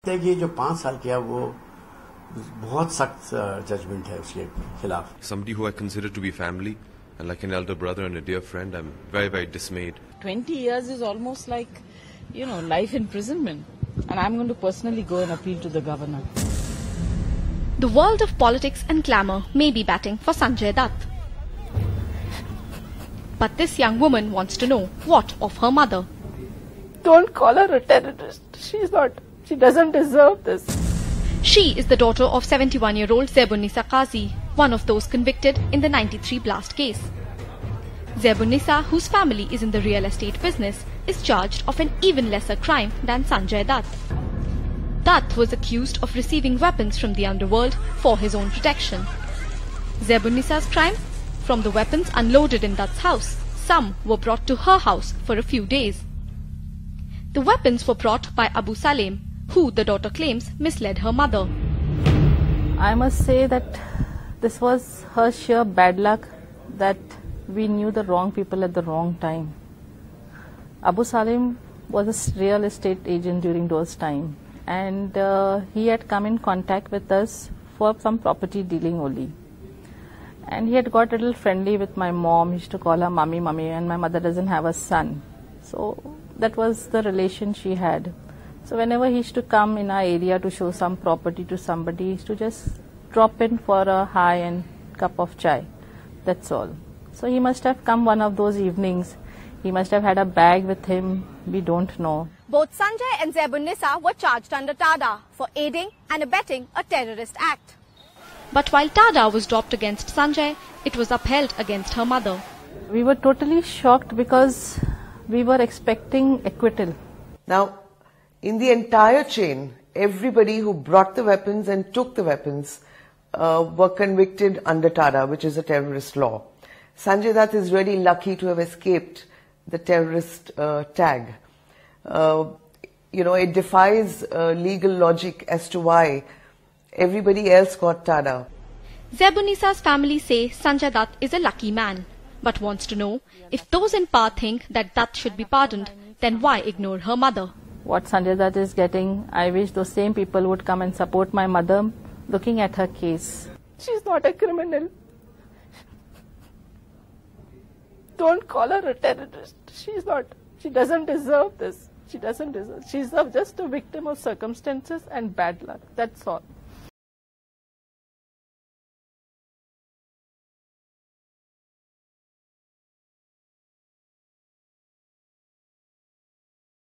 लगता है कि जो 5 साल किया वो बहुत सख्त जजमेंट है उसके खिलाफ. Somebody who I consider to be family and like an elder brother and a dear friend, I'm very, very dismayed. 20 years is almost like, life imprisonment. And I'm going to personally go and appeal to the governor. The world of politics and glamour may be batting for Sanjay Dutt. But this young woman wants to know what of her mother. Don't call her a terrorist. She doesn't deserve this. She is the daughter of 71-year-old Zaibunissa Kazi, one of those convicted in the 93 blast case. Zaibunnisa, whose family is in the real estate business, is charged of an even lesser crime than Sanjay Dutt. Dutt was accused of receiving weapons from the underworld for his own protection. Zaibunnisa's crime? From the weapons unloaded in Dutt's house, some were brought to her house for a few days. The weapons were brought by Abu Salem, who the daughter claims misled her mother. I must say that this was her sheer bad luck that we knew the wrong people at the wrong time. Abu Salem was a real estate agent during those times, and he had come in contact with us for some property dealing only. And he had got a little friendly with my mom. He used to call her mommy, mommy, and my mother doesn't have a son. So that was the relation she had. So whenever he used to come in our area to show some property to somebody, he used to just drop in for a high-end cup of chai. That's all. So he must have come one of those evenings. He must have had a bag with him. We don't know. Both Sanjay and Zaibunnisa were charged under TADA for aiding and abetting a terrorist act. But while TADA was dropped against Sanjay, it was upheld against her mother. We were totally shocked because we were expecting acquittal. Now, in the entire chain, everybody who brought the weapons and took the weapons were convicted under TADA, which is a terrorist law. Sanjay Dutt is really lucky to have escaped the terrorist tag. It defies legal logic as to why everybody else got TADA. Zaibunnisa's family say Sanjay Dutt is a lucky man, but wants to know if those in power think that Dutt should be pardoned, then why ignore her mother? What Sanjay Dutt is getting, I wish those same people would come and support my mother looking at her case. She's not a criminal. Don't call her a terrorist. She's not. She doesn't deserve this. She doesn't deserve. She's just a victim of circumstances and bad luck. That's all.